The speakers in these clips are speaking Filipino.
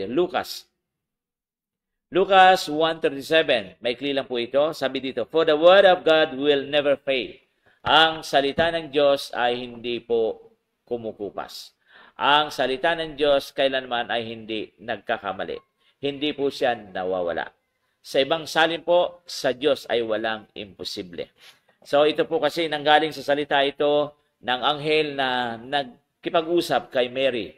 Lucas. Lucas 1:37. Maikli lang po ito. Sabi dito, "For the word of God will never fail." Ang salita ng Diyos ay hindi po kumukupas. Ang salita ng Diyos kailanman ay hindi nagkakamali. Hindi po siya nawawala. Sa ibang salin po, sa Diyos ay walang imposible. So ito po kasi nanggaling sa salita ito ng anghel na nagkipag-usap kay Mary.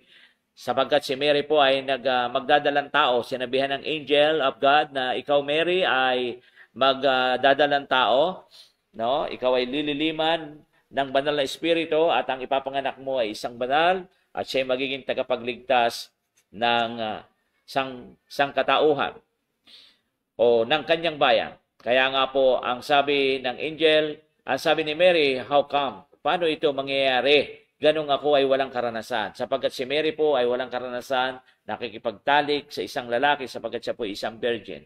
Sapagkat si Mary po ay magdadalang tao. Sinabihan ng angel of God na ikaw, Mary, ay magdadalang tao. No? Ikaw ay lililiman ng banal na espiritu at ang ipapanganak mo ay isang banal at siya ay magiging tagapagligtas ng sangkatauhan o ng kanyang bayan. Kaya nga po, ang sabi ng angel, ang sabi ni Mary, how come? Paano ito mangyayari? Ganong ako ay walang karanasan. Sapagkat si Mary po ay walang karanasan, nakikipagtalik sa isang lalaki sapagkat siya po ay isang virgin.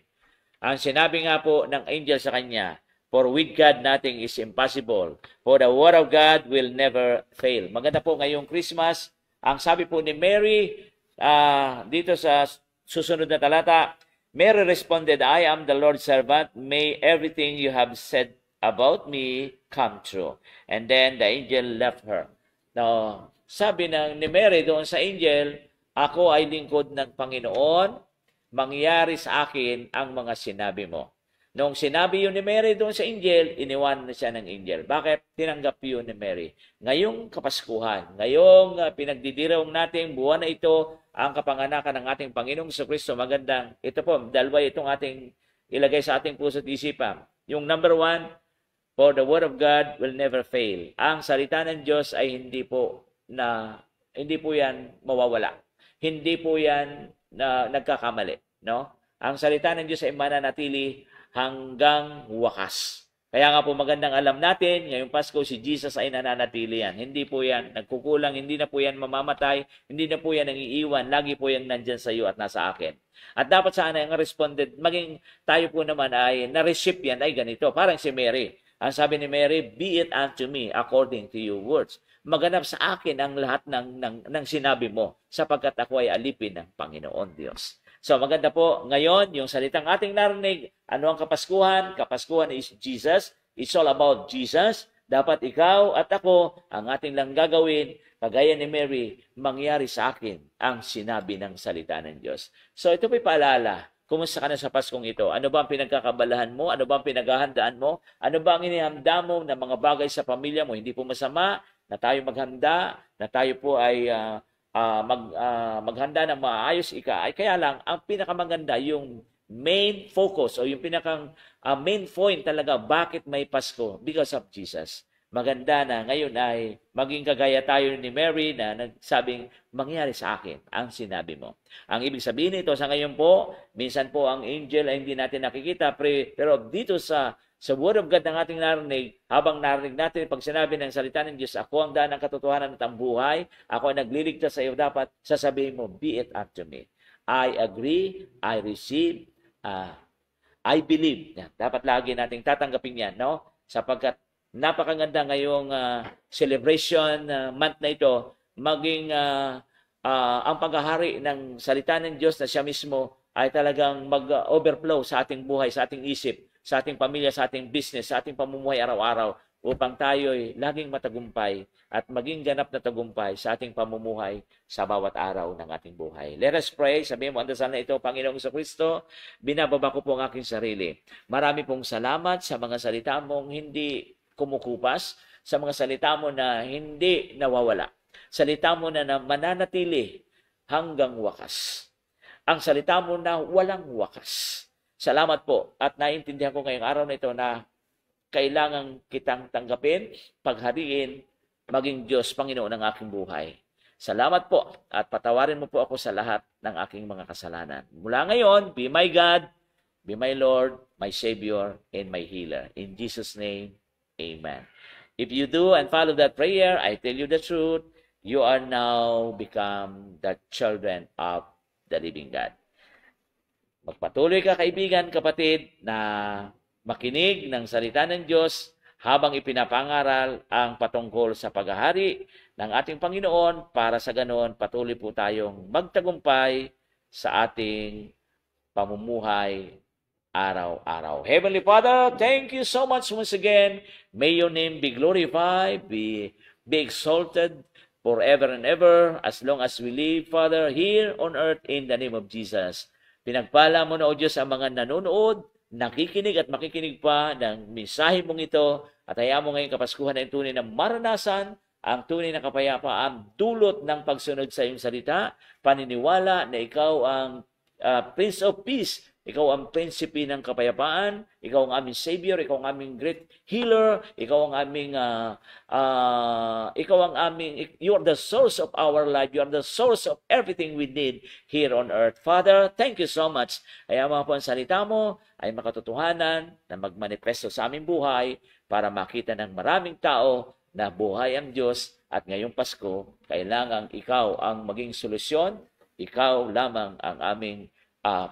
Ang sinabi nga po ng angel sa kanya, for with God nothing is impossible. For the word of God will never fail. Maganda po ngayong Christmas. Ang sabi po ni Mary, dito sa susunod na talata, Mary responded, I am the Lord's servant. May everything you have said about me come true. And then the angel left her. Now, sabi ni Mary doon sa angel, ako ay lingkod ng Panginoon, mangyari sa akin ang mga sinabi mo. Noong sinabi yun ni Mary doon sa angel, iniwan na siya ng angel. Bakit? Tinanggap yun ni Mary. Ngayong Kapaskuhan, ngayong pinagdidirawang nating buwan na ito, ang kapanganakan ng ating Panginoong Jesucristo, magandang, ito po, dalawa itong ating ilagay sa ating puso at isipan. Yung number 1, for the word of God will never fail. Ang salita ng Diyos ay hindi po yan mawawala. Hindi po yan na nagkakamali, no? Ang salita ng Diyos ay mananatili hanggang wakas. Kaya nga po magandang alam natin, ngayong Pasko si Jesus ay nananatili yan. Hindi po yan nagkukulang, hindi na po yan mamamatay, hindi na po yan nangiiwan, lagi po yan nandyan sa iyo at nasa akin. At dapat sana yung responded, maging tayo po naman ay na-recipient ay ganito, parang si Mary. Ang sabi ni Mary, be it unto me according to your words. Maganap sa akin ang lahat ng sinabi mo, sapagkat ako ay alipin ng Panginoon Diyos. So maganda po ngayon, yung salitang ating narinig, ano ang Kapaskuhan? Kapaskuhan is Jesus. It's all about Jesus. Dapat ikaw at ako, ang ating lang gagawin, kagaya ni Mary, mangyari sa akin ang sinabi ng salita ng Diyos. So ito po'y paalala. Kumusta ka na sa Paskong ito? Ano ba ang pinagkakabalahan mo? Ano ba ang pinaghahandaan mo? Ano ba ang inihanda mo na mga bagay sa pamilya mo? Hindi po masama na tayo maghanda, na tayo po ay maghanda ng maayos ay kaya lang, ang pinakamaganda, yung main focus o yung pinakang main point talaga, bakit may Pasko? Because of Jesus. Maganda na ngayon ay maging kagaya tayo ni Mary na nagsabing, mangyari sa akin ang sinabi mo. Ang ibig sabihin nito sa ngayon po, minsan po ang angel ay hindi natin nakikita, pero dito sa Word of God ng ating narinig, habang narinig natin pag sinabi ng salita ng Diyos, ako ang daan ng katotohanan at ang buhay, ako ang nagliligtas sa iyo, dapat sasabihin mo, be it unto me. I agree, I receive, I believe. Yan. Dapat lagi nating tatanggapin yan, no? Sapagkat napakaganda ngayong celebration month na ito, maging ang paghahari ng salita ng Diyos na siya mismo ay talagang mag-overflow sa ating buhay, sa ating isip, sa ating pamilya, sa ating business, sa ating pamumuhay araw-araw upang tayo'y laging matagumpay at maging ganap na tagumpay sa ating pamumuhay sa bawat araw ng ating buhay. Let us pray. Sabihin mo, ang dasal na ito, Panginoong Jesucristo, binababa ko po ang aking sarili. Marami pong salamat sa mga salita mong hindi kumukupas, sa mga salita mo na hindi nawawala. Salita mo na mananatili hanggang wakas. Ang salita mo na walang wakas. Salamat po at naintindihan ko ngayong araw na ito na kailangan kitang tanggapin, paghariin, maging Diyos, Panginoon ng aking buhay. Salamat po at patawarin mo po ako sa lahat ng aking mga kasalanan. Mula ngayon, be my God, be my Lord, my Savior, and my Healer. In Jesus' name, Amen. If you do and follow that prayer, I tell you the truth, you are now become the children of the living God. Magpatuloy ka, kaibigan, kapatid, na makinig ng salita ng Diyos habang ipinapangaral ang patungkol sa paghahari ng ating Panginoon, para sa ganon patuloy po tayong magtagumpay sa ating pamumuhay araw-araw. Heavenly Father, thank you so much once again. May your name be glorified, be exalted forever and ever as long as we live, Father, here on earth in the name of Jesus. Pinagpala mo na, O Diyos, ang mga nanonood, nakikinig at makikinig pa ng mensahe mong ito, at hayaan mo ngayong Kapaskuhan na tunay na maranasan ang tunay na kapayapaan, dulot ng pagsunod sa iyong salita, paniniwala na ikaw ang Prince of Peace, ikaw ang prinsipe ng kapayapaan, ikaw ang aming Savior, ikaw ang aming great healer, ikaw ang aming, you are the source of our life, you are the source of everything we need here on earth. Father, thank you so much. Kaya mga po ang salita mo ay makatotohanan na magmanifesto sa aming buhay para makita ng maraming tao na buhay ang Diyos, at ngayong Pasko, kailangang ikaw ang maging solusyon, ikaw lamang ang aming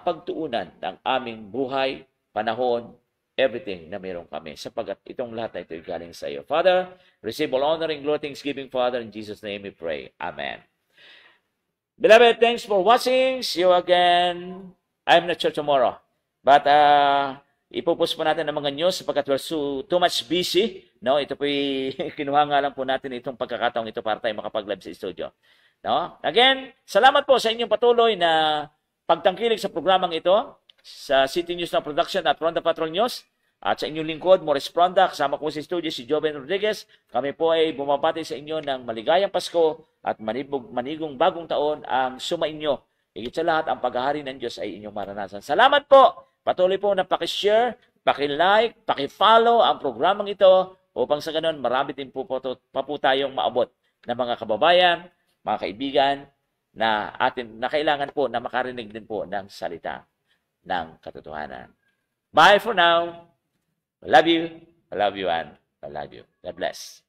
pagtuunan ng aming buhay, panahon, everything na meron kami, sapagat itong lahat na ito ay galing sa iyo. Father, receive all honor and glory, thanksgiving, Father, in Jesus' name we pray. Amen. Beloved, thanks for watching. See you again. I'm not sure tomorrow, but ipupus po natin ang mga news sapagkat we're too much busy. No, ito po kinuha nga lang po natin itong pagkakataong ito para tayo makapag-live sa studio. No? Again, salamat po sa inyong patuloy na pagtangkilik sa programang ito, sa City News na Production at Ronda Patrol News, at sa inyong lingkod, Morris Pronda, kasama ko sa studio si Joven Rodriguez. Kami po ay bumabati sa inyo ng maligayang Pasko at manigong bagong taon ang sumainyo. Higit sa lahat, ang paghahari ng Diyos ay inyong maranasan. Salamat po! Patuloy po na pakishare, pakilike, pakifollow ang programang ito upang sa ganun marami din po tayong maabot na mga kababayan, mga kaibigan, na kailangan po na makarinig din po ng salita ng katotohanan. Bye for now. I love you, and I love you. God bless.